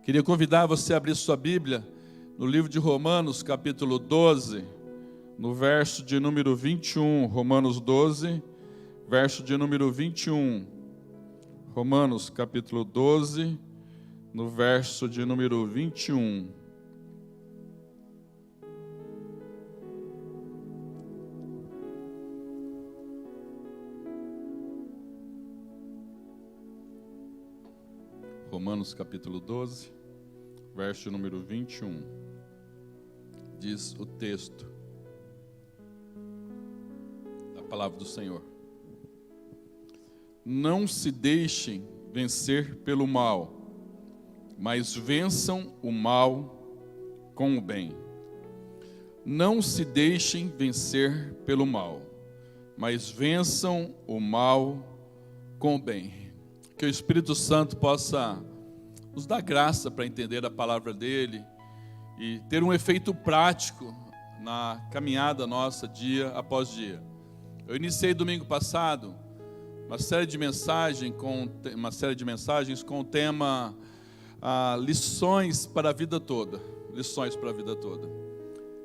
Queria convidar você a abrir sua Bíblia no livro de Romanos, capítulo 12, no verso de número 21. Romanos 12, verso de número 21. Romanos, capítulo 12, no verso de número 21. Romanos capítulo 12, verso número 21, diz o texto da palavra do Senhor: Não se deixem vencer pelo mal, mas vençam o mal com o bem. Não se deixem vencer pelo mal, mas vençam o mal com o bem. Que o Espírito Santo possa nos dar graça para entender a palavra dele e ter um efeito prático na caminhada nossa dia após dia. Eu iniciei domingo passado uma série de mensagens com o tema lições para a vida toda. Lições para a vida toda.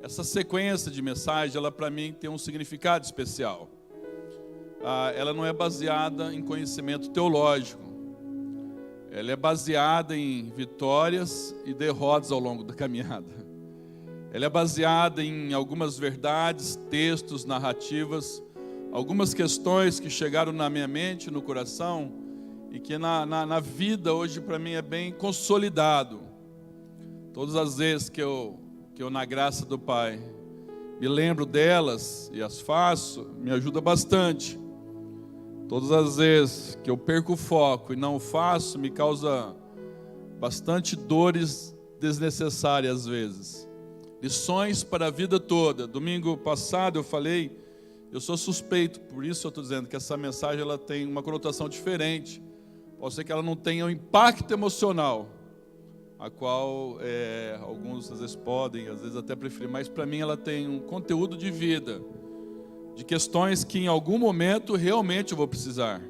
Essa sequência de mensagens, ela para mim tem um significado especial. Ela não é baseada em conhecimento teológico. Ela é baseada em vitórias e derrotas ao longo da caminhada. Ela é baseada em algumas verdades, textos, narrativas, algumas questões que chegaram na minha mente, no coração, e que na vida hoje para mim é bem consolidado. Todas as vezes que eu na graça do Pai me lembro delas e as faço, me ajuda bastante. Todas as vezes que eu perco o foco e não o faço, me causa bastante dores desnecessárias às vezes. Lições para a vida toda. Domingo passado eu falei, eu sou suspeito, por isso eu estou dizendo que essa mensagem ela tem uma conotação diferente. Pode ser que ela não tenha um impacto emocional, a qual alguns às vezes podem, às vezes até preferir, mas para mim ela tem um conteúdo de vida, de questões que em algum momento realmente eu vou precisar.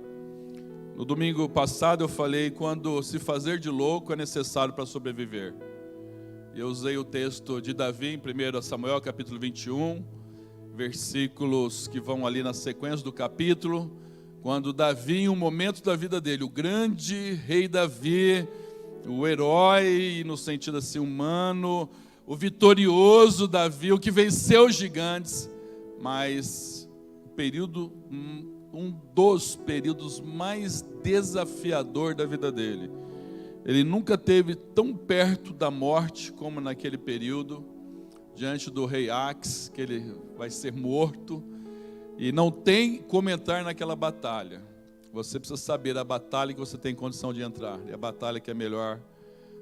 No domingo passado eu falei, quando se fazer de louco é necessário para sobreviver. Eu usei o texto de Davi em 1 Samuel capítulo 21, versículos que vão ali na sequência do capítulo, quando Davi, em um momento da vida dele, o grande rei Davi, o herói no sentido assim humano, o vitorioso Davi, o que venceu os gigantes, mas um dos períodos mais desafiador da vida dele. Ele nunca esteve tão perto da morte como naquele período, diante do rei Ax, que ele vai ser morto, e não tem como entrar naquela batalha. Você precisa saber a batalha que você tem condição de entrar, e a batalha que é melhor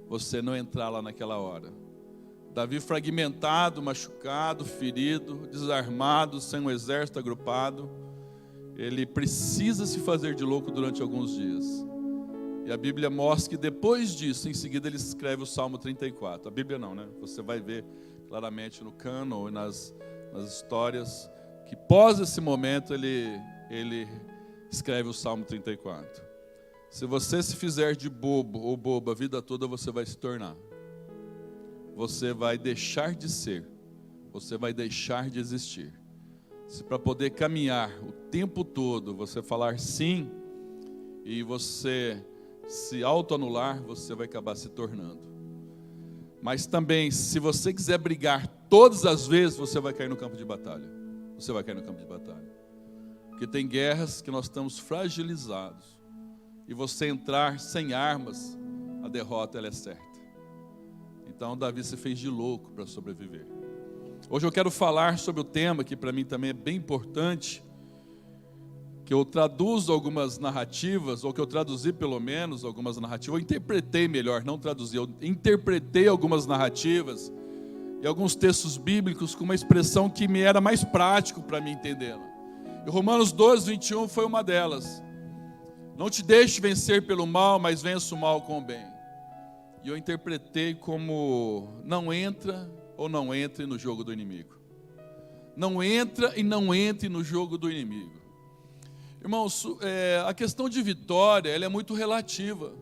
você não entrar lá naquela hora. Davi fragmentado, machucado, ferido, desarmado, sem um exército agrupado, ele precisa se fazer de louco durante alguns dias. E a Bíblia mostra que depois disso, em seguida ele escreve o Salmo 34. A Bíblia não, né? Você vai ver claramente no cânon e nas histórias, que pós esse momento ele escreve o Salmo 34. Se você se fizer de bobo ou boba a vida toda, você vai se tornar. Você vai deixar de ser, você vai deixar de existir. Se para poder caminhar o tempo todo, você falar sim, e você se autoanular, você vai acabar se tornando. Mas também, se você quiser brigar todas as vezes, você vai cair no campo de batalha. Você vai cair no campo de batalha. Porque tem guerras que nós estamos fragilizados. E você entrar sem armas, a derrota ela é certa. Então Davi se fez de louco para sobreviver. Hoje eu quero falar sobre o tema que para mim também é bem importante, que eu traduzo algumas narrativas, ou que eu traduzi pelo menos algumas narrativas, eu interpretei melhor, não traduzi, eu interpretei algumas narrativas e alguns textos bíblicos com uma expressão que me era mais prático para mim entendê-la. E Romanos 12, 21 foi uma delas. Não te deixe vencer pelo mal, mas vença o mal com o bem. E eu interpretei como não entra ou não entre no jogo do inimigo. Não entra e não entre no jogo do inimigo. Irmãos, a questão de vitória ela é muito relativa.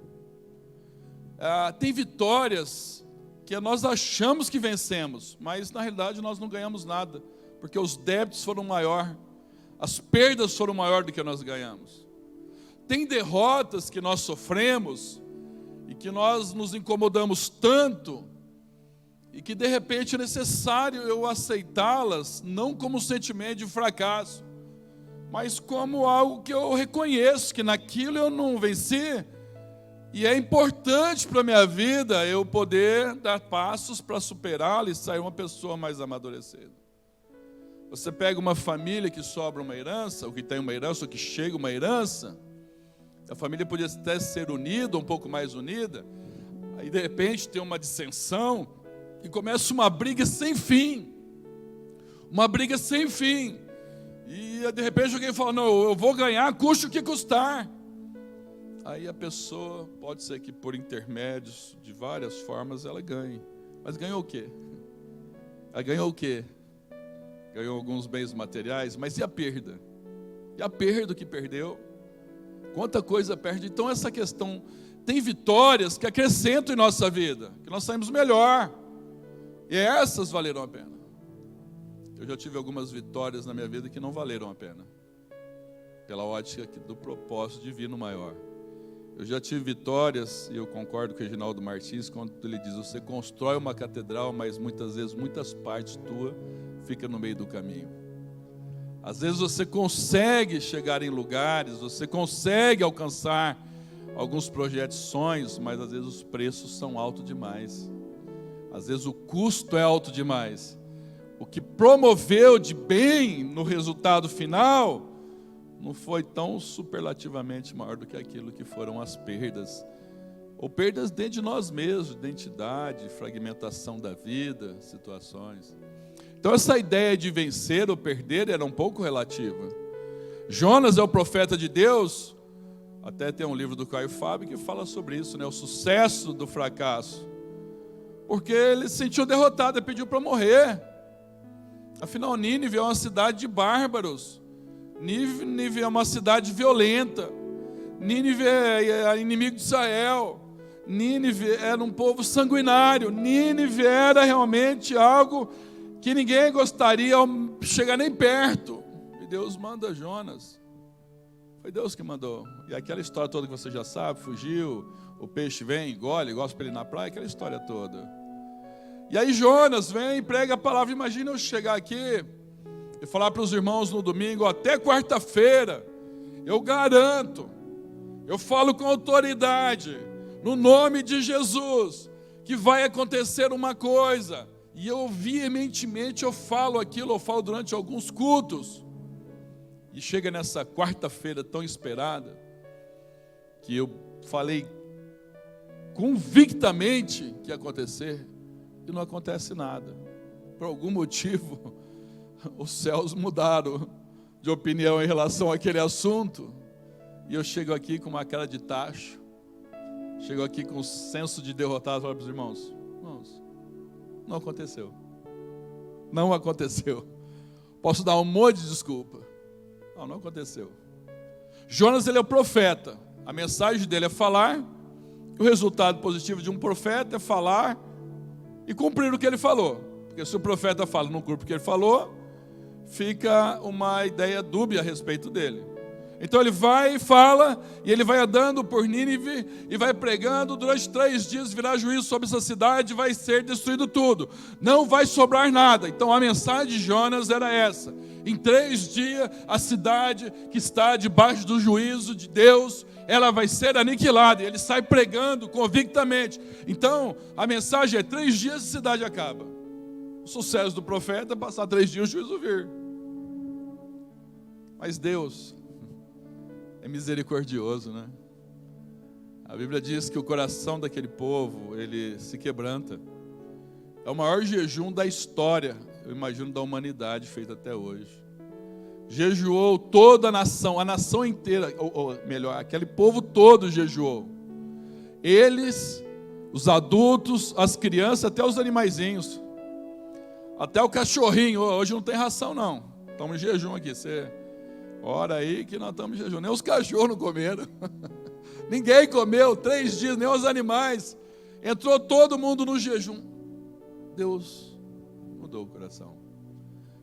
Tem vitórias que nós achamos que vencemos, mas na realidade nós não ganhamos nada, porque os débitos foram maior, as perdas foram maior do que nós ganhamos. Tem derrotas que nós sofremos e que nós nos incomodamos tanto e que de repente é necessário eu aceitá-las não como um sentimento de fracasso, mas como algo que eu reconheço que naquilo eu não venci. E é importante para a minha vida eu poder dar passos para superá-la e sair uma pessoa mais amadurecida. Você pega uma família que sobra uma herança, ou que tem uma herança, ou que chega uma herança, a família podia até ser unida, um pouco mais unida, aí de repente tem uma dissensão e começa uma briga sem fim. Uma briga sem fim. E de repente alguém fala, não, eu vou ganhar, custe o que custar. Aí a pessoa, pode ser que por intermédios, de várias formas, ela ganhe. Mas ganhou o quê? Ela ganhou o quê? Ganhou alguns bens materiais, mas e a perda? E a perda que perdeu? Quanta coisa perde? Então essa questão, tem vitórias que acrescentam em nossa vida, que nós saímos melhor. E essas valeram a pena. Eu já tive algumas vitórias na minha vida que não valeram a pena, pela ótica do propósito divino maior. Eu já tive vitórias, e eu concordo com o Reginaldo Martins, quando ele diz, você constrói uma catedral, mas muitas vezes, muitas partes tuas ficam no meio do caminho. Às vezes você consegue chegar em lugares, você consegue alcançar alguns projetos, sonhos, mas às vezes os preços são altos demais. Às vezes o custo é alto demais. O que promoveu de bem no resultado final não foi tão superlativamente maior do que aquilo que foram as perdas. Ou perdas dentro de nós mesmos, identidade, fragmentação da vida, situações. Então essa ideia de vencer ou perder era um pouco relativa. Jonas é o profeta de Deus, até tem um livro do Caio Fábio que fala sobre isso, né? O sucesso do fracasso. Porque ele se sentiu derrotado e pediu para morrer. Afinal, Nínive é uma cidade de bárbaros. Nínive é uma cidade violenta. Nínive é inimigo de Israel. Nínive era um povo sanguinário. Nínive era realmente algo que ninguém gostaria de chegar nem perto. E Deus manda Jonas. Foi Deus que mandou. E aquela história toda que você já sabe, fugiu, o peixe vem, engole, gosta para ele na praia, aquela história toda. E aí Jonas vem e prega a palavra. Imagina eu chegar aqui e falar para os irmãos no domingo, até quarta-feira, eu garanto, eu falo com autoridade, no nome de Jesus, que vai acontecer uma coisa. E eu veementemente eu falo aquilo, eu falo durante alguns cultos. E chega nessa quarta-feira tão esperada, que eu falei convictamente que ia acontecer, e não acontece nada. Por algum motivo, os céus mudaram de opinião em relação àquele assunto, e eu chego aqui com uma cara de tacho, chego aqui com um senso de derrotado, falo para os irmãos, não aconteceu. Não aconteceu. Posso dar um monte de desculpa. Não aconteceu. Jonas, ele é o profeta. A mensagem dele é falar. O resultado positivo de um profeta é falar e cumprir o que ele falou. Porque se o profeta fala e não cumpre o que ele falou, fica uma ideia dúbia a respeito dele. Então ele vai e fala, e ele vai andando por Nínive, e vai pregando, durante 3 dias virá juízo sobre essa cidade, vai ser destruído tudo, não vai sobrar nada. Então a mensagem de Jonas era essa: em 3 dias a cidade que está debaixo do juízo de Deus, ela vai ser aniquilada. E ele sai pregando convictamente. Então a mensagem é: 3 dias a cidade acaba. O sucesso do profeta é passar 3 dias o juízo vir. Mas Deus é misericordioso, né? A Bíblia diz que o coração daquele povo, ele se quebranta. É o maior jejum da história, eu imagino, da humanidade feito até hoje. Jejuou toda a nação inteira, ou melhor, aquele povo todo jejuou. Eles, os adultos, as crianças, até os animaizinhos. Até o cachorrinho, hoje não tem ração não. Estamos em jejum aqui, você... Ora aí que nós estamos em jejum. Nem os cachorros não comeram. Ninguém comeu 3 dias, nem os animais. Entrou todo mundo no jejum. Deus mudou o coração.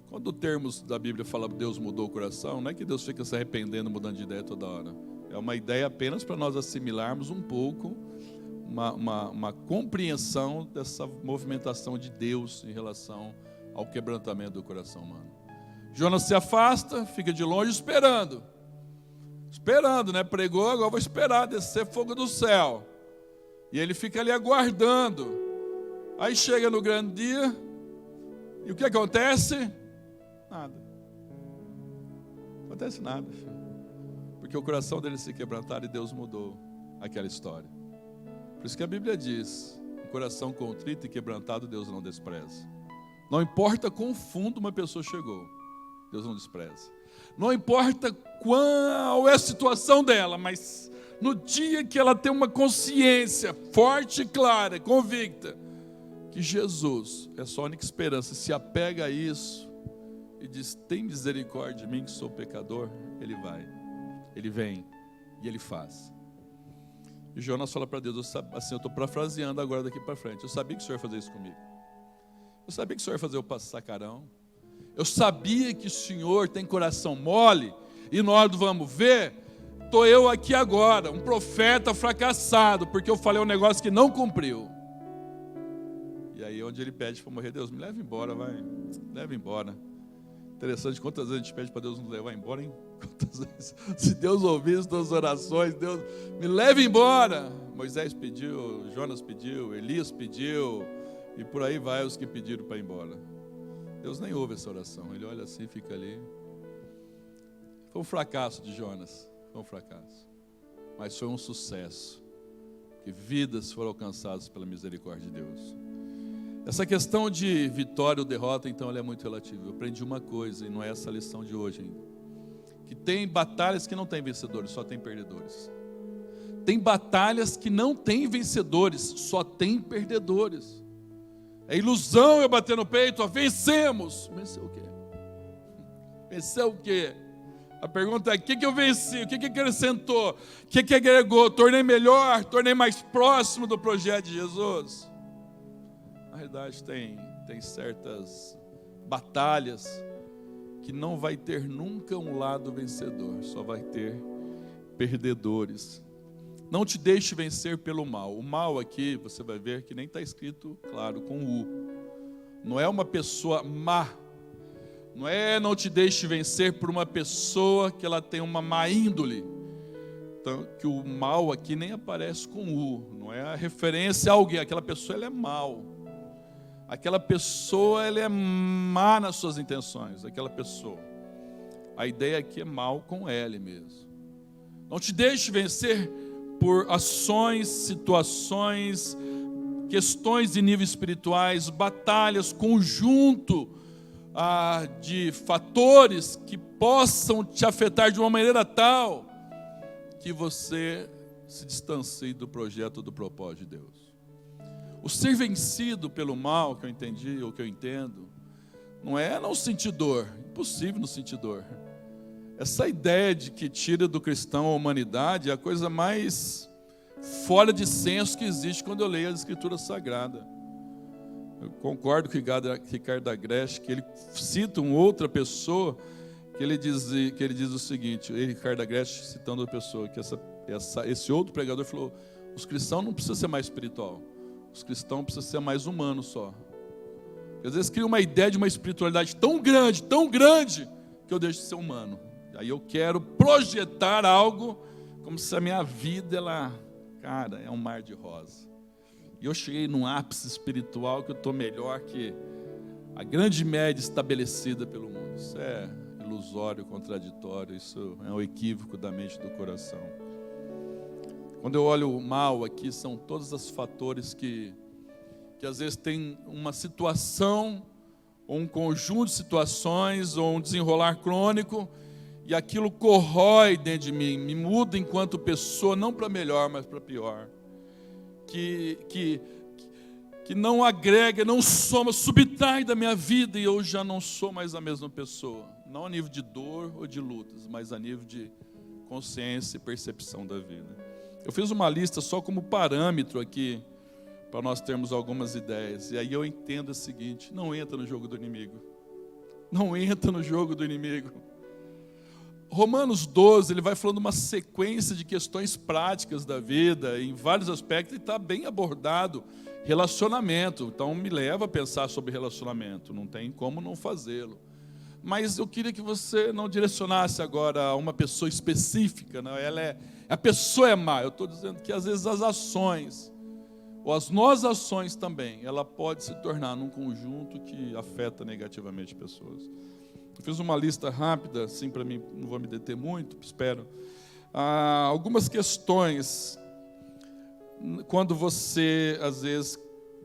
Quando o termo da Bíblia fala Deus mudou o coração, não é que Deus fica se arrependendo, mudando de ideia toda hora. É uma ideia apenas para nós assimilarmos um pouco, uma compreensão dessa movimentação de Deus em relação ao quebrantamento do coração humano. Jonas se afasta, fica de longe esperando. Esperando, né? Pregou, agora vou esperar descer fogo do céu. E ele fica ali aguardando. Aí chega no grande dia, e o que acontece? Nada. Não acontece nada. Porque o coração dele se quebrantaram e Deus mudou aquela história. Por isso que a Bíblia diz, um coração contrito e quebrantado Deus não despreza. Não importa quão fundo uma pessoa chegou, Deus não despreza. Não importa qual é a situação dela, mas no dia que ela tem uma consciência forte e clara, convicta, que Jesus é sua única esperança, se apega a isso e diz, tem misericórdia de mim que sou pecador, ele vai, ele vem e ele faz. E Jonas fala para Deus, assim, eu estou parafraseando agora daqui para frente, eu sabia que o Senhor ia fazer isso comigo. Eu sabia que o Senhor ia fazer eu passar carão. Eu sabia que o Senhor tem coração mole, e nós vamos ver, estou eu aqui agora, um profeta fracassado, porque eu falei um negócio que não cumpriu. E aí onde ele pede para morrer, Deus, me leva embora, vai, leva embora. Interessante, quantas vezes a gente pede para Deus nos levar embora, hein? Quantas vezes, se Deus ouvir as tuas orações, Deus, me leve embora. Moisés pediu, Jonas pediu, Elias pediu, e por aí vai os que pediram para ir embora. Deus nem ouve essa oração, ele olha assim, fica ali. Foi um fracasso de Jonas, foi um fracasso, mas foi um sucesso, que vidas foram alcançadas pela misericórdia de Deus. Essa questão de vitória ou derrota, então, ela é muito relativa. Eu aprendi uma coisa, e não é essa a lição de hoje ainda, que tem batalhas que não tem vencedores, só tem perdedores. Tem batalhas que não tem vencedores, só tem perdedores. É ilusão eu bater no peito, ó, vencemos. Venceu o quê? Venceu o quê? A pergunta é, o que eu venci? O que acrescentou? O que agregou? Tornei melhor? Tornei mais próximo do projeto de Jesus? Na realidade, tem certas batalhas que não vai ter nunca um lado vencedor, só vai ter perdedores. Não te deixe vencer pelo mal. O mal aqui, você vai ver que nem está escrito, claro, com U. Não é uma pessoa má. Não te deixe vencer por uma pessoa que ela tem uma má índole. Então, que o mal aqui nem aparece com U. Não é a referência a alguém. Aquela pessoa ela é mal. Aquela pessoa ela é má nas suas intenções. Aquela pessoa. A ideia aqui é mal com L mesmo. Não te deixe vencer por ações, situações, questões de nível espirituais, batalhas, conjunto de fatores que possam te afetar de uma maneira tal que você se distancie do projeto, do propósito de Deus. O ser vencido pelo mal, que eu entendi, ou que eu entendo, não é não sentir dor, impossível não sentir dor. Essa ideia de que tira do cristão a humanidade é a coisa mais fora de senso que existe quando eu leio as Escrituras Sagradas. Eu concordo com Ricardo Agreste, que ele cita uma outra pessoa, que ele diz o seguinte, Ricardo Agreste citando outra pessoa, que esse outro pregador falou, os cristãos não precisam ser mais espiritual, os cristãos precisam ser mais humanos só. Porque às vezes cria uma ideia de uma espiritualidade tão grande, que eu deixo de ser humano. Aí eu quero projetar algo como se a minha vida, cara, é um mar de rosa. E eu cheguei num ápice espiritual que eu estou melhor que a grande média estabelecida pelo mundo. Isso é ilusório, contraditório, isso é um equívoco da mente do coração. Quando eu olho o mal aqui, são todos os fatores que às vezes tem uma situação, ou um conjunto de situações, ou um desenrolar crônico, e aquilo corrói dentro de mim, me muda enquanto pessoa, não para melhor, mas para pior. Que não agrega, não soma, subtrai da minha vida, e eu já não sou mais a mesma pessoa. Não a nível de dor ou de lutas, mas a nível de consciência e percepção da vida. Eu fiz uma lista só como parâmetro aqui, para nós termos algumas ideias. E aí eu entendo o seguinte: não entra no jogo do inimigo. Não entra no jogo do inimigo. Romanos 12, ele vai falando uma sequência de questões práticas da vida, em vários aspectos, e está bem abordado relacionamento. Então me leva a pensar sobre relacionamento, não tem como não fazê-lo. Mas eu queria que você não direcionasse agora a uma pessoa específica, não? A pessoa é má. Eu estou dizendo que às vezes as ações, ou as nossas ações também, ela pode se tornar num conjunto que afeta negativamente pessoas. Eu fiz uma lista rápida, assim, para mim, não vou me deter muito, espero. Algumas questões, quando você, às vezes,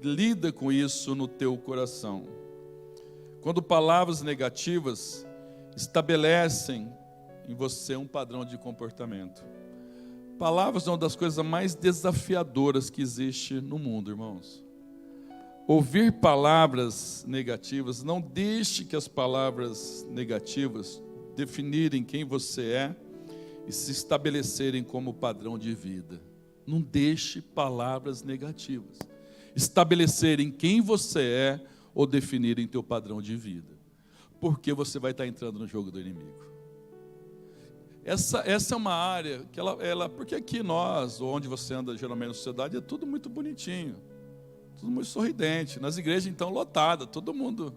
lida com isso no teu coração. Quando palavras negativas estabelecem em você um padrão de comportamento. Palavras são uma das coisas mais desafiadoras que existe no mundo, irmãos. Ouvir palavras negativas, não deixe que as palavras negativas definirem quem você é e se estabelecerem como padrão de vida. Não deixe palavras negativas estabelecerem quem você é ou definirem teu padrão de vida, porque você vai estar entrando no jogo do inimigo. Essa é uma área que porque aqui nós, onde você anda geralmente na sociedade, é tudo muito bonitinho. Tudo muito sorridente. Nas igrejas, então, lotada, todo mundo.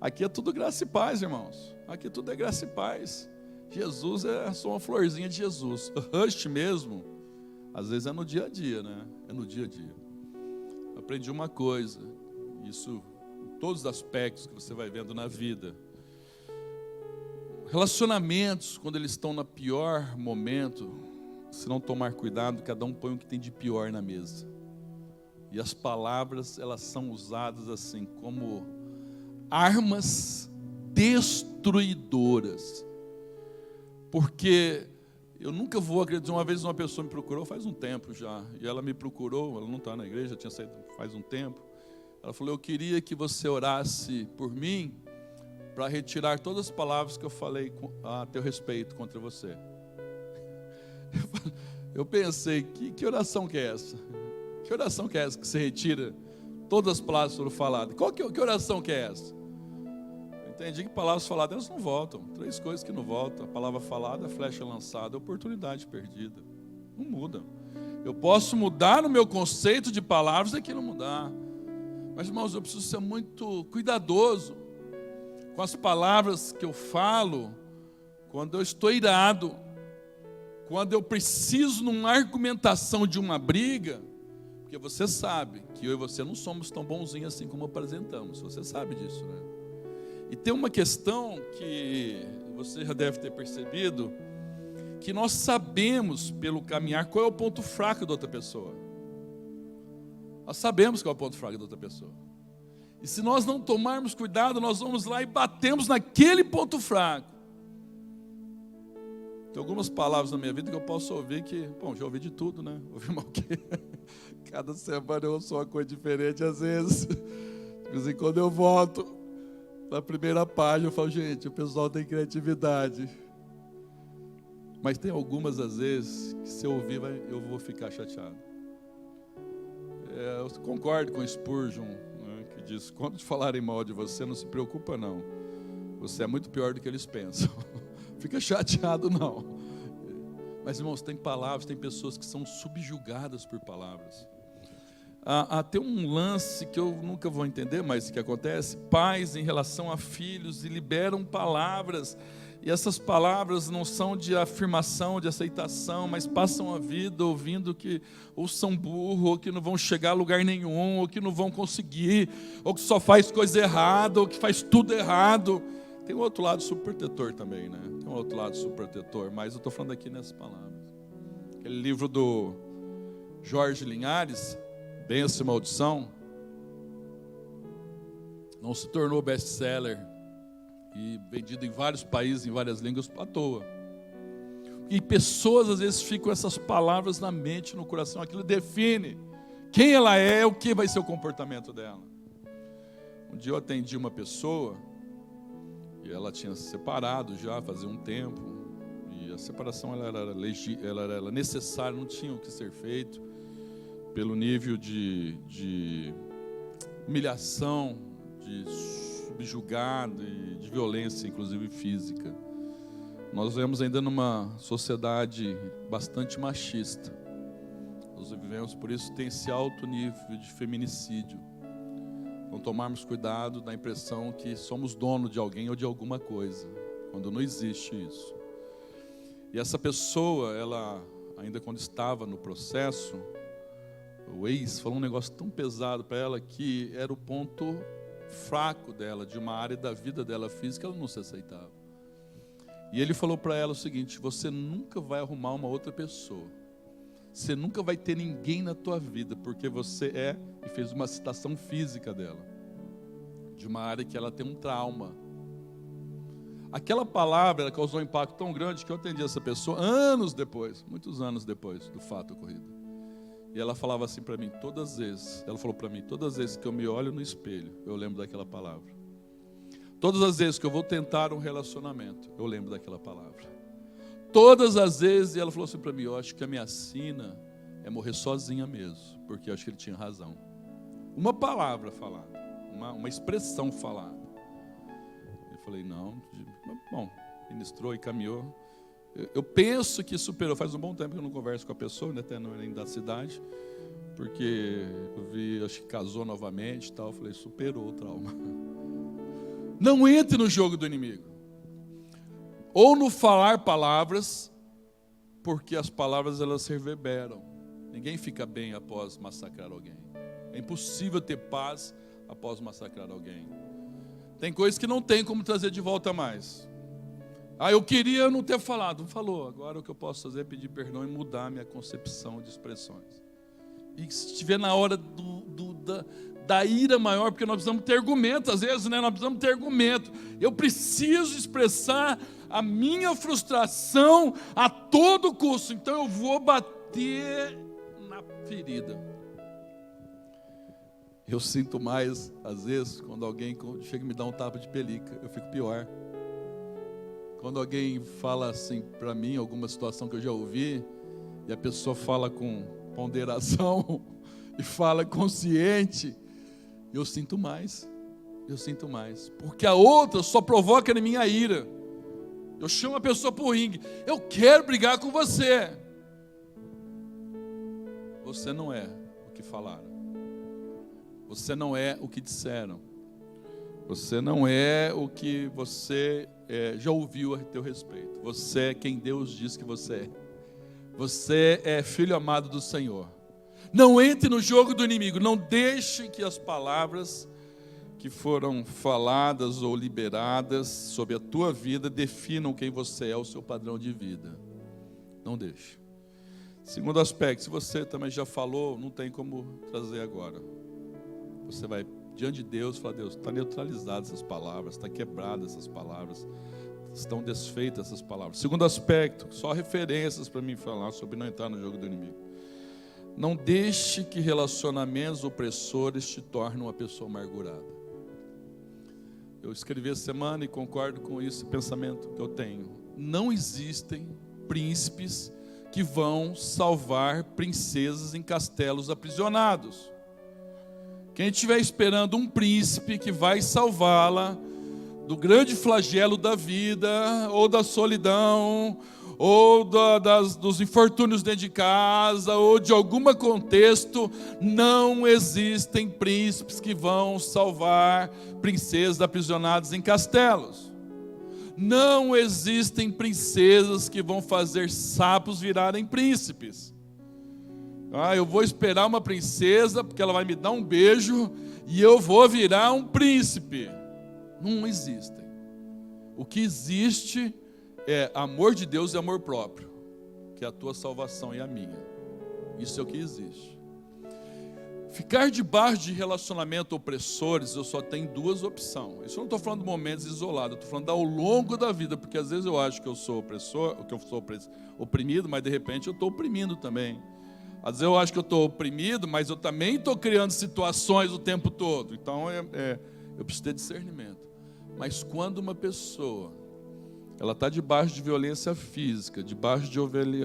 Aqui é tudo graça e paz, irmãos. Aqui tudo é graça e paz. Jesus é só uma florzinha de Jesus. O rush mesmo, às vezes é no dia a dia, né? É no dia a dia. Aprendi uma coisa, isso em todos os aspectos que você vai vendo na vida. Relacionamentos, quando eles estão no pior momento, se não tomar cuidado, cada um põe o que tem de pior na mesa. E as palavras, elas são usadas assim, como armas destruidoras. Porque eu nunca vou acreditar. Uma vez uma pessoa me procurou, faz um tempo já, e ela me procurou, ela não está na igreja, tinha saído faz um tempo. Ela falou: eu queria que você orasse por mim, para retirar todas as palavras que eu falei a teu respeito contra você. Eu pensei, que oração que é essa? Que oração que é essa que você retira todas as palavras que foram faladas? Que oração que é essa? Eu entendi que palavras faladas, elas não voltam. 3 coisas que não voltam: a palavra falada, a flecha lançada, a oportunidade perdida. Não muda. Eu posso mudar no meu conceito de palavras, é que não mudar. Mas, irmãos, eu preciso ser muito cuidadoso com as palavras que eu falo quando eu estou irado, quando eu preciso numa argumentação de uma briga. Porque você sabe que eu e você não somos tão bonzinhos assim como apresentamos. Você sabe disso, né? E tem uma questão que você já deve ter percebido, que nós sabemos pelo caminhar qual é o ponto fraco da outra pessoa. Nós sabemos qual é o ponto fraco da outra pessoa. E se nós não tomarmos cuidado, nós vamos lá e batemos naquele ponto fraco. Tem algumas palavras na minha vida que eu posso ouvir que, bom, já ouvi de tudo, né? Ouvi mal o quê? Cada semana eu ouço uma coisa diferente às vezes. De vez em quando eu volto na primeira página, eu falo, gente, o pessoal tem criatividade. Mas tem algumas às vezes que se eu ouvir, eu vou ficar chateado. Eu concordo com o Spurgeon, né, que diz: quando te falarem mal de você, não se preocupa não. Você é muito pior do que eles pensam. Fica chateado não. Mas, irmãos, tem palavras, tem pessoas que são subjugadas por palavras. Tem um lance que eu nunca vou entender, mas o que acontece: pais em relação a filhos, e liberam palavras, e essas palavras não são de afirmação, de aceitação, mas passam a vida ouvindo que ou são burros, ou que não vão chegar a lugar nenhum, ou que não vão conseguir, ou que só faz coisa errada, ou que faz tudo errado. Tem um outro lado subprotetor também, né? Tem um outro lado subprotetor, mas eu estou falando aqui nessas palavras. Aquele livro do Jorge Linhares, Bênção e Maldição, não se tornou best-seller e vendido em vários países, em várias línguas, à toa. E pessoas às vezes ficam com essas palavras na mente, no coração. Aquilo define quem ela é, o que vai ser o comportamento dela. Um dia eu atendi uma pessoa, e ela tinha se separado já fazia um tempo, e a separação ela era necessária, não tinha o que ser feito. pelo nível de humilhação, de subjugado e de violência, inclusive física. Nós vivemos ainda numa sociedade bastante machista. Nós vivemos, por isso, tem esse alto nível de feminicídio. Então, tomarmos cuidado da impressão que somos dono de alguém ou de alguma coisa, quando não existe isso. E essa pessoa, ela, ainda quando estava no processo, o ex falou um negócio tão pesado para ela que era o ponto fraco dela, de uma área da vida dela física, ela não se aceitava. E ele falou para ela o seguinte: você nunca vai arrumar uma outra pessoa, você nunca vai ter ninguém na tua vida, porque você é, e fez uma citação física dela, de uma área que ela tem um trauma. Aquela palavra, ela causou um impacto tão grande que eu atendi essa pessoa anos depois, muitos anos depois do fato ocorrido. E ela falava assim para mim, todas as vezes, ela falou para mim, todas as vezes que eu me olho no espelho, eu lembro daquela palavra. Todas as vezes que eu vou tentar um relacionamento, eu lembro daquela palavra. Todas as vezes, e ela falou assim para mim, eu acho que a minha sina é morrer sozinha mesmo, porque eu acho que ele tinha razão. Uma palavra falada, uma expressão falada. Eu falei, não, bom, ministrou e caminhou. Eu penso que superou, faz um bom tempo que eu não converso com a pessoa, né, até nem da cidade, porque eu vi, acho que casou novamente e tal, eu falei, superou o trauma. Não entre no jogo do inimigo. Ou no falar palavras, porque as palavras elas reverberam. Ninguém fica bem após massacrar alguém. É impossível ter paz após massacrar alguém. Tem coisas que não tem como trazer de volta mais. Eu queria não ter falado. Não falou. Agora o que eu posso fazer é pedir perdão e mudar a minha concepção de expressões. E se estiver na hora da ira maior, porque nós precisamos ter argumento, às vezes, né? Nós precisamos ter argumento. Eu preciso expressar a minha frustração a todo custo, então eu vou bater na ferida. Eu sinto mais, às vezes, quando alguém chega e me dá um tapa de pelica, eu fico pior. Quando alguém fala assim para mim, alguma situação que eu já ouvi, e a pessoa fala com ponderação e fala consciente, eu sinto mais, porque a outra só provoca na minha ira. Eu chamo a pessoa para o ringue, eu quero brigar com você. Você não é o que falaram, você não é o que disseram, você não é o que você já ouviu a teu respeito. Você é quem Deus diz que você é. Você é filho amado do Senhor. Não entre no jogo do inimigo. Não deixe que as palavras que foram faladas ou liberadas sobre a tua vida definam quem você é, o seu padrão de vida. Não deixe. Segundo aspecto, se você também já falou, não tem como trazer agora. Você vai diante de Deus e falar, Deus, está neutralizado essas palavras, está quebrado essas palavras, estão desfeitas essas palavras. Segundo aspecto, só referências para mim falar sobre não entrar no jogo do inimigo. Não deixe que relacionamentos opressores te tornem uma pessoa amargurada. Eu escrevi essa semana e concordo com esse pensamento que eu tenho. Não existem príncipes que vão salvar princesas em castelos aprisionados. Quem estiver esperando um príncipe que vai salvá-la do grande flagelo da vida, ou da solidão, ou dos infortúnios dentro de casa, ou de algum contexto, não existem príncipes que vão salvar princesas aprisionadas em castelos. Não existem princesas que vão fazer sapos virarem príncipes. Eu vou esperar uma princesa, porque ela vai me dar um beijo, e eu vou virar um príncipe. Não existem. O que existe é amor de Deus e amor próprio, que é a tua salvação e a minha. Isso é o que existe. Ficar debaixo de relacionamentos opressores, eu só tenho duas opções. Isso eu não estou falando de momentos isolados, eu estou falando ao longo da vida, porque às vezes eu acho que eu sou opressor, que eu sou oprimido, mas de repente eu estou oprimindo também. Às vezes eu acho que eu estou oprimido, mas eu também estou criando situações o tempo todo. Então eu preciso ter discernimento. Mas quando uma pessoa ela está debaixo de violência física, debaixo de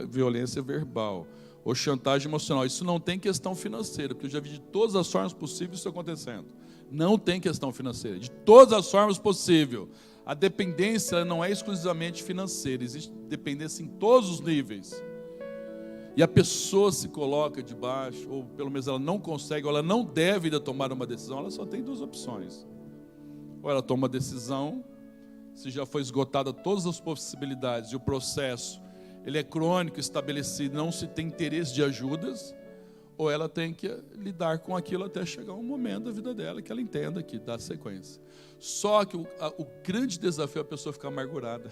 violência verbal, ou chantagem emocional. Isso não tem questão financeira, porque eu já vi de todas as formas possíveis isso acontecendo. Não tem questão financeira, de todas as formas possíveis. A dependência não é exclusivamente financeira, existe dependência em todos os níveis. E a pessoa se coloca debaixo, ou pelo menos ela não consegue, ou ela não deve ainda tomar uma decisão, ela só tem duas opções. Ou ela toma uma decisão, se já foi esgotada todas as possibilidades e o processo ele é crônico, estabelecido, não se tem interesse de ajudas, ou ela tem que lidar com aquilo até chegar um momento da vida dela que ela entenda que dá sequência. Só que o grande desafio é a pessoa ficar amargurada.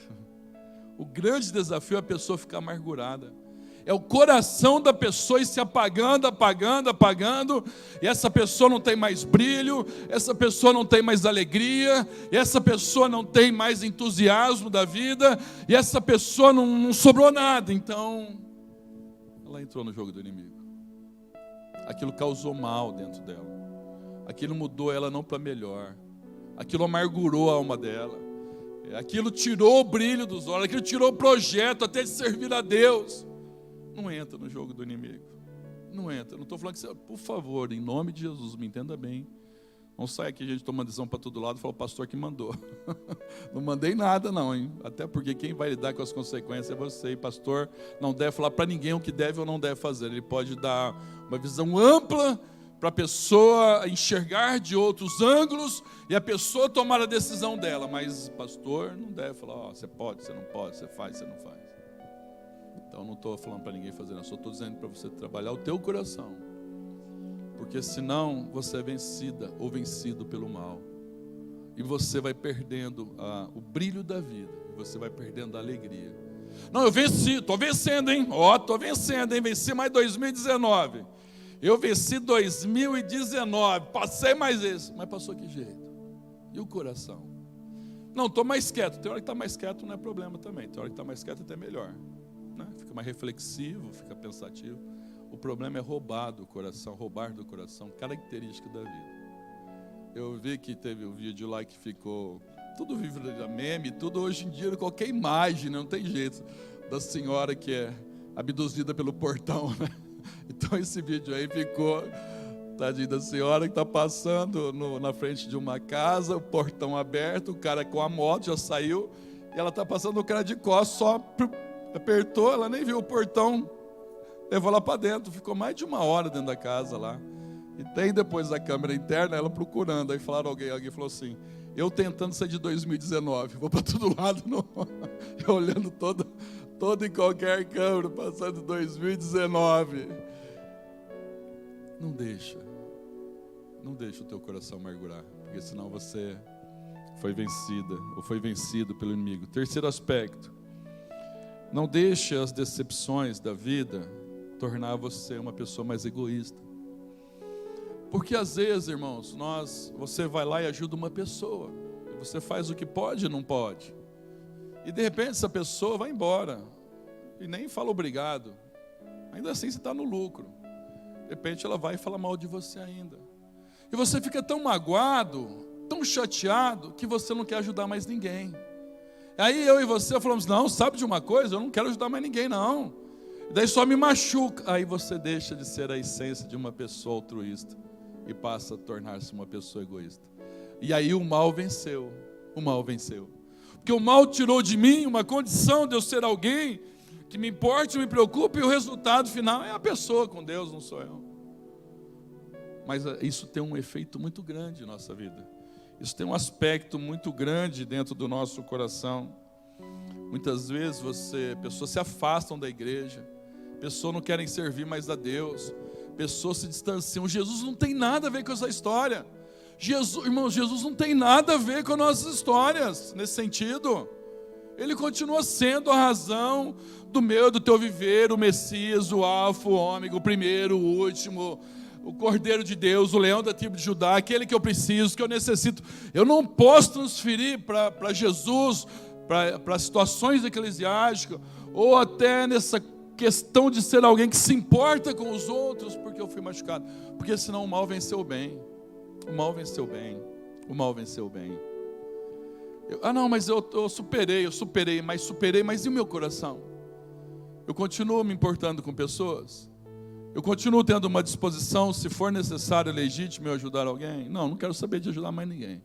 O grande desafio é a pessoa ficar amargurada. É o coração da pessoa ir se apagando, e essa pessoa não tem mais brilho, essa pessoa não tem mais alegria, essa pessoa não tem mais entusiasmo da vida, e essa pessoa não sobrou nada. Então, ela entrou no jogo do inimigo. Aquilo causou mal dentro dela. Aquilo mudou ela não para melhor. Aquilo amargurou a alma dela. Aquilo tirou o brilho dos olhos, aquilo tirou o projeto até de servir a Deus. Não entra no jogo do inimigo. Não entra. Não estou falando que você, por favor, em nome de Jesus, me entenda bem. Não sai aqui a gente tomando decisão para todo lado e fala, o pastor que mandou. Não mandei nada não, hein? Até porque quem vai lidar com as consequências é você. E pastor não deve falar para ninguém o que deve ou não deve fazer. Ele pode dar uma visão ampla para a pessoa enxergar de outros ângulos e a pessoa tomar a decisão dela. Mas pastor não deve falar, você pode, você não pode, você faz, você não faz. Então não estou falando para ninguém fazer, não. Só estou dizendo para você trabalhar o teu coração. Porque senão você é vencida ou vencido pelo mal. E você vai perdendo o brilho da vida. E você vai perdendo a alegria. Não, eu venci, estou vencendo, hein? Estou vencendo, hein? Venci mais 2019. Eu venci 2019. Passei mais esse. Mas passou que jeito? E o coração? Não, estou mais quieto. Tem hora que está mais quieto não é problema também. Tem hora que está mais quieto até melhor. Né? Fica mais reflexivo, fica pensativo. O problema é roubar do coração, característica da vida. Eu vi que teve um vídeo lá que ficou, tudo vivo de meme, tudo hoje em dia, qualquer imagem, não tem jeito, da senhora que é abduzida pelo portão, né? Então esse vídeo aí ficou, tadinha da senhora que está passando na frente de uma casa, o portão aberto, o cara com a moto já saiu, e ela está passando o cara de costas, só apertou, ela nem viu o portão, levou lá para dentro, ficou mais de 1 hora dentro da casa lá. E tem depois a câmera interna, ela procurando. Aí falaram, alguém falou assim, eu tentando sair de 2019, vou para todo lado, eu olhando todo e qualquer câmera, passando 2019. Não deixa o teu coração amargurar, porque senão você foi vencida, ou foi vencido pelo inimigo. Terceiro aspecto, não deixe as decepções da vida tornar você uma pessoa mais egoísta. Porque às vezes, irmãos, você vai lá e ajuda uma pessoa. Você faz o que pode e não pode. E de repente essa pessoa vai embora. E nem fala obrigado. Ainda assim você está no lucro. De repente ela vai e fala mal de você ainda. E você fica tão magoado, tão chateado, que você não quer ajudar mais ninguém. Aí eu e você falamos, não, sabe de uma coisa? Eu não quero ajudar mais ninguém, não. Daí só me machuca. Aí você deixa de ser a essência de uma pessoa altruísta e passa a tornar-se uma pessoa egoísta. E aí o mal venceu. Porque o mal tirou de mim uma condição de eu ser alguém que me importe, me preocupe, e o resultado final é a pessoa com Deus, não sou eu. Mas isso tem um efeito muito grande em nossa vida. Isso tem um aspecto muito grande dentro do nosso coração. Muitas vezes pessoas se afastam da igreja, pessoas não querem servir mais a Deus, pessoas se distanciam. Jesus não tem nada a ver com essa história. Irmãos, Jesus não tem nada a ver com nossas histórias, nesse sentido. Ele continua sendo a razão do meu, do teu viver, o Messias, o Alfa, o Ômega, o primeiro, o último, o Cordeiro de Deus, o leão da tribo de Judá, aquele que eu preciso, que eu necessito. Eu não posso transferir para Jesus, para situações eclesiásticas, ou até nessa questão de ser alguém que se importa com os outros, porque eu fui machucado. Porque senão o mal venceu o bem. Não, mas eu superei, mas e o meu coração? Eu continuo me importando com pessoas? Eu continuo tendo uma disposição, se for necessário, legítimo, eu ajudar alguém? Não, não quero saber de ajudar mais ninguém.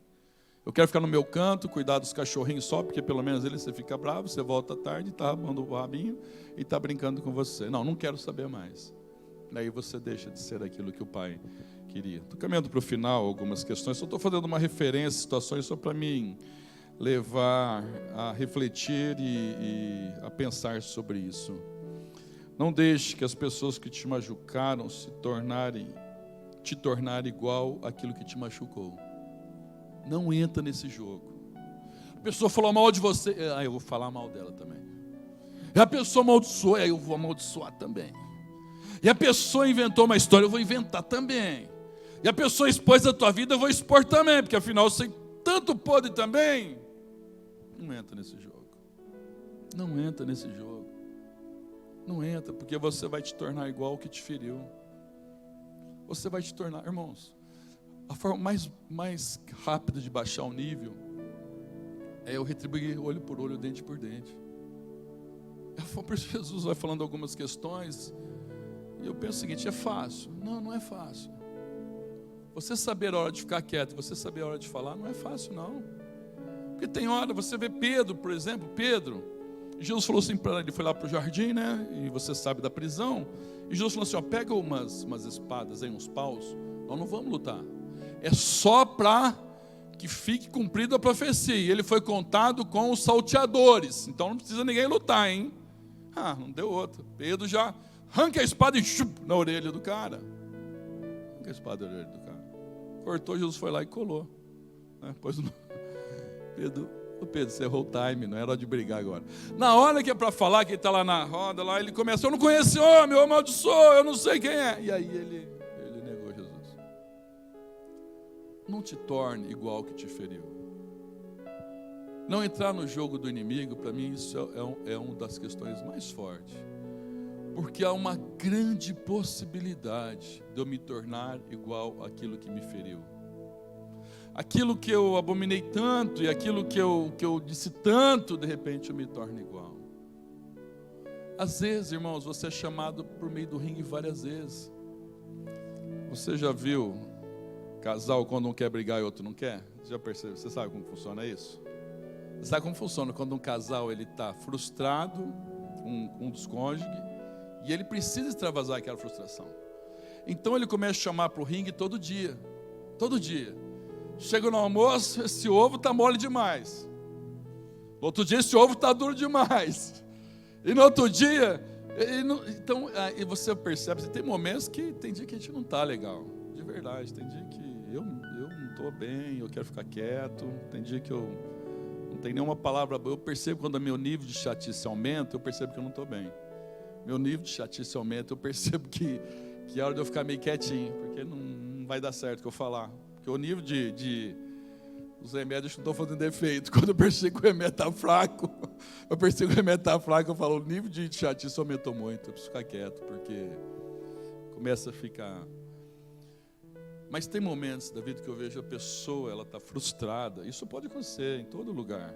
Eu quero ficar no meu canto, cuidar dos cachorrinhos só, porque pelo menos você fica bravo, você volta tarde, está rabando o rabinho e está brincando com você. Não, não quero saber mais. Aí você deixa de ser aquilo que o pai queria. Estou caminhando para o final algumas questões, só estou fazendo uma referência, situações só para mim levar a refletir e a pensar sobre isso. Não deixe que as pessoas que te machucaram te tornarem igual àquilo que te machucou. Não entra nesse jogo. A pessoa falou mal de você, eu vou falar mal dela também. E a pessoa amaldiçoou, eu vou amaldiçoar também. E a pessoa inventou uma história, eu vou inventar também. E a pessoa expôs a tua vida, eu vou expor também, porque afinal você tanto pode também. Não entra nesse jogo. Não entra nesse jogo. Não entra, porque você vai te tornar igual ao que te feriu. Você vai te tornar, irmãos, a forma mais rápida de baixar o nível é eu retribuir olho por olho, dente por dente. Por isso Jesus vai falando algumas questões, e eu penso o seguinte, é fácil? Não, não é fácil. Você saber a hora de ficar quieto, você saber a hora de falar, não é fácil não. Porque tem hora, você vê Pedro, por exemplo, Jesus falou assim para ele, foi lá para o jardim, né? E você sabe da prisão. E Jesus falou assim, ó, pega umas espadas aí, uns paus, nós não vamos lutar. É só para que fique cumprida a profecia. E ele foi contado com os salteadores. Então não precisa ninguém lutar, hein? Não deu outra. Pedro já arranca a espada e chup na orelha do cara. Arranca a espada na orelha do cara. Cortou, Jesus foi lá e colou. Pois Pedro, você errou o time, não era hora de brigar agora. Na hora que é para falar, que ele está lá na roda, lá, ele começa, eu não conheço esse homem, eu amaldiçoo, eu não sei quem é. E aí ele negou Jesus. Não te torne igual ao que te feriu. Não entrar no jogo do inimigo, para mim isso é uma das questões mais fortes. Porque há uma grande possibilidade de eu me tornar igual àquilo que me feriu. Aquilo que eu abominei tanto e aquilo que eu disse tanto, de repente eu me torno igual. Às vezes, irmãos, você é chamado por meio do ringue várias vezes. Você já viu casal quando um quer brigar e o outro não quer? Você já percebeu? Você sabe como funciona isso? Você sabe como funciona quando um casal está frustrado, um dos cônjuges, e ele precisa extravasar aquela frustração. Então ele começa a chamar para o ringue todo dia. Todo dia. Chega no almoço, esse ovo está mole demais. No outro dia, esse ovo está duro demais. E no outro dia, então, aí você percebe, tem momentos que tem dia que a gente não está legal. De verdade, tem dia que eu não estou bem, eu quero ficar quieto. Tem dia que eu não tenho nenhuma palavra. Eu percebo quando o meu nível de chatice aumenta, eu percebo que eu não estou bem. Meu nível de chatice aumenta, eu percebo que é hora de eu ficar meio quietinho, porque não vai dar certo o que eu falar. Porque o nível os remédios não estão fazendo efeito. Quando eu percebo que o remédio está fraco, eu falo, o nível de chatice aumentou muito, eu preciso ficar quieto, porque começa a ficar... Mas tem momentos da vida que eu vejo a pessoa, ela está frustrada. Isso pode acontecer em todo lugar.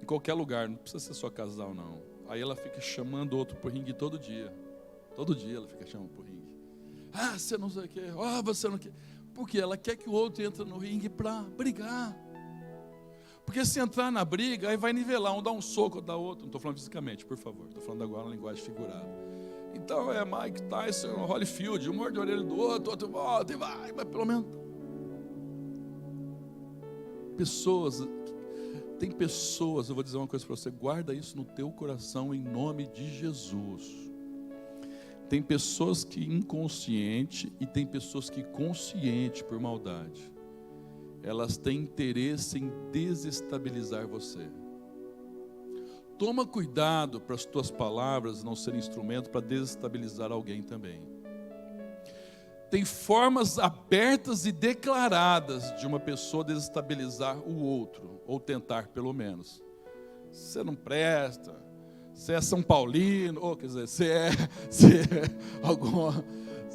Em qualquer lugar, não precisa ser só casal, não. Aí ela fica chamando o outro para o ringue todo dia. Todo dia ela fica chamando para o ringue. Você não sei o quê. Você não quer... Porque ela quer que o outro entre no ringue para brigar. Porque se entrar na briga, aí vai nivelar, um dá um soco, outro dá outro. Não estou falando fisicamente, por favor. Estou falando agora na linguagem figurada. Então é Mike Tyson, Holyfield, um morde a orelha do outro, outro volta e vai, mas pelo menos... Tem pessoas, eu vou dizer uma coisa para você, guarda isso no teu coração em nome de Jesus. Tem pessoas que inconsciente e tem pessoas que consciente por maldade. Elas têm interesse em desestabilizar você. Toma cuidado para as tuas palavras não serem instrumento para desestabilizar alguém também. Tem formas abertas e declaradas de uma pessoa desestabilizar o outro, ou tentar pelo menos. Você não presta... Você é São Paulino, ou quer dizer, você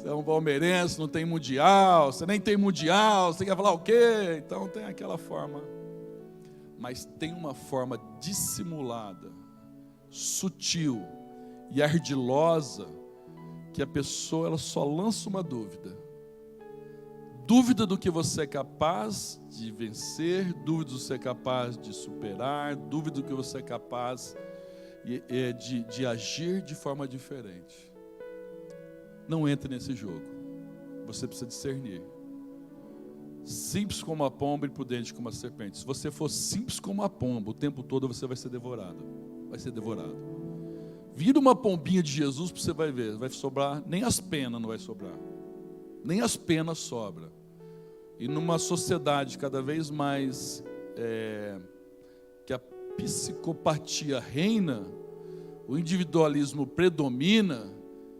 é um palmeirense, não tem mundial, você nem tem mundial, você quer falar o quê? Então tem aquela forma. Mas tem uma forma dissimulada, sutil e ardilosa que a pessoa ela só lança uma dúvida. Dúvida do que você é capaz de vencer, dúvida do que você é capaz de superar, dúvida do que você é capaz de agir de forma diferente. Não entre nesse jogo. Você precisa discernir. Simples como a pomba e prudente como a serpente. Se você for simples como a pomba, o tempo todo você vai ser devorado. Vai ser devorado. Vira uma pombinha de Jesus para você vai ver. Vai sobrar, nem as penas não vai sobrar. Nem as penas sobram. E numa sociedade cada vez mais que a psicopatia reina, o individualismo predomina,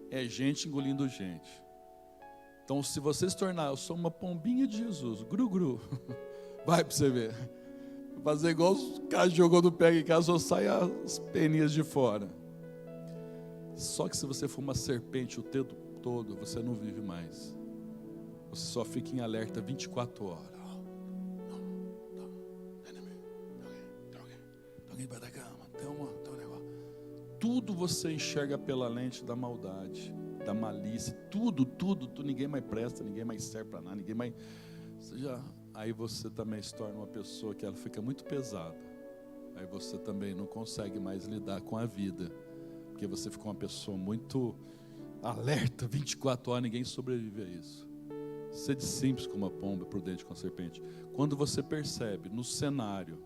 é gente engolindo gente. Então, se você se tornar, eu sou uma pombinha de Jesus, gru, vai para você ver. Fazer igual os caras jogou no pega em casa, só sai as peninhas de fora. Só que se você for uma serpente o tempo todo, você não vive mais. Você só fica em alerta 24 horas. Alguém vai da cama, tem um negócio. Tudo você enxerga pela lente da maldade, da malícia, tudo, ninguém mais presta, ninguém mais serve para nada, ninguém mais... Aí você também se torna uma pessoa que ela fica muito pesada. Aí você também não consegue mais lidar com a vida, porque você fica uma pessoa muito alerta, 24 horas, ninguém sobrevive a isso. Sede simples como a pomba, prudente como a serpente. Quando você percebe no cenário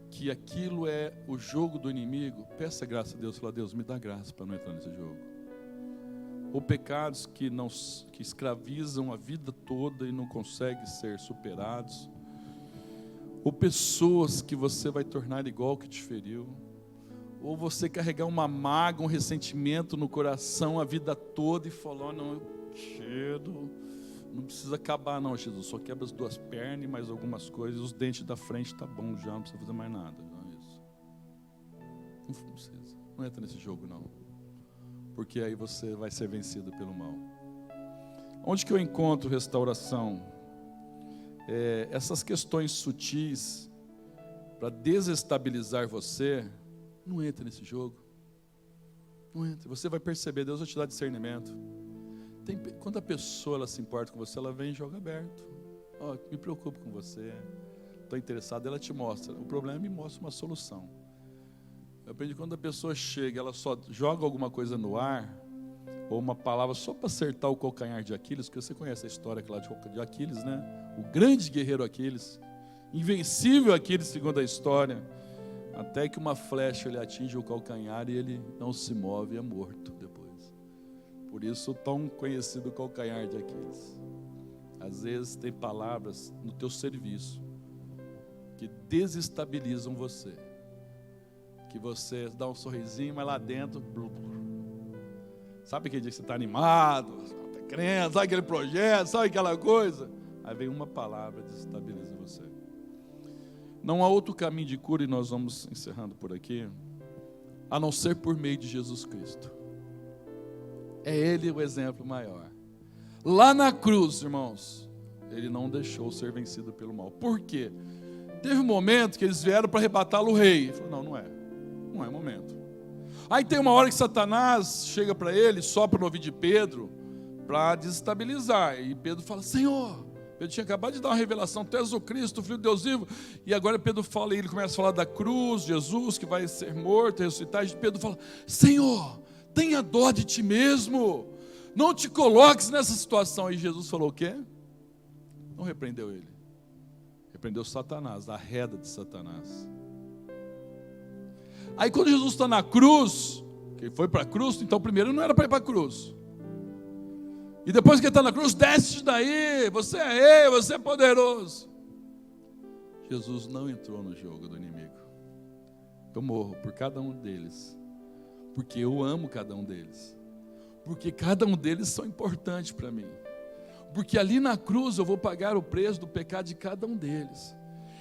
que aquilo é o jogo do inimigo, peça graça a Deus, fala: Deus, me dá graça para não entrar nesse jogo. Ou pecados que escravizam a vida toda e não conseguem ser superados. Ou pessoas que você vai tornar igual que te feriu. Ou você carregar uma mágoa, um ressentimento no coração a vida toda e falar: não, eu quero, não precisa acabar não, Jesus, só quebra as duas pernas e mais algumas coisas, os dentes da frente tá bom já, não precisa fazer mais nada. Não é isso. Não precisa, não entra nesse jogo não. Porque aí você vai ser vencido pelo mal. Onde que eu encontro restauração? Essas questões sutis para desestabilizar você, não entra nesse jogo. Não entra. Você vai perceber, Deus vai te dar discernimento. Quando a pessoa ela se importa com você, ela vem em jogo aberto. Me preocupo com você, estou interessado, ela te mostra. O problema me mostra uma solução. Eu aprendi que quando a pessoa chega, ela só joga alguma coisa no ar, ou uma palavra só para acertar o calcanhar de Aquiles, porque você conhece a história de Aquiles, né? O grande guerreiro Aquiles, invencível Aquiles, segundo a história, até que uma flecha ele atinge o calcanhar e ele não se move e é morto depois. Por isso, tão conhecido o calcanhar de Aquiles. Às vezes tem palavras no teu serviço que desestabilizam você. Que você dá um sorrisinho, mas lá dentro... Sabe aquele dia que você está animado, está crendo, sabe aquele projeto, sabe aquela coisa? Aí vem uma palavra e desestabiliza você. Não há outro caminho de cura, e nós vamos encerrando por aqui, a não ser por meio de Jesus Cristo. É Ele o exemplo maior. Lá na cruz, irmãos, Ele não deixou ser vencido pelo mal. Por quê? Teve um momento que eles vieram para arrebatá-lo o rei. Ele falou: não é momento. Aí tem uma hora que Satanás chega para ele, sopra no ouvido de Pedro, para desestabilizar. E Pedro fala: Senhor, Pedro tinha acabado de dar uma revelação: Tu és o Cristo, o Filho de Deus vivo. E agora Pedro fala, e ele começa a falar da cruz, Jesus que vai ser morto, ressuscitar. E Pedro fala: Senhor, tenha dó de ti mesmo, não te coloques nessa situação. E Jesus falou o quê? Não repreendeu ele, repreendeu Satanás, a reda de Satanás. Aí quando Jesus está na cruz, que ele foi para a cruz, então primeiro não era para ir para a cruz. E depois que ele está na cruz, desce daí, você é rei, você é poderoso. Jesus não entrou no jogo do inimigo. Eu morro por cada um deles, porque eu amo cada um deles, porque cada um deles são importantes para mim, porque ali na cruz eu vou pagar o preço do pecado de cada um deles.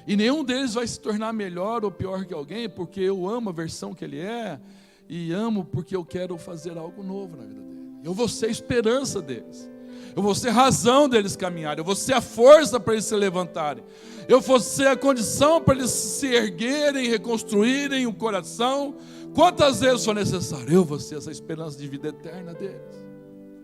E nenhum deles vai se tornar melhor ou pior que alguém, porque eu amo a versão que ele é, e amo porque eu quero fazer algo novo na vida dele. Eu vou ser a esperança deles. Eu vou ser a razão deles caminharem. Eu vou ser a força para eles se levantarem. Eu vou ser a condição para eles se erguerem, reconstruírem o coração. Quantas vezes for necessário, eu vou ser essa esperança de vida eterna deles.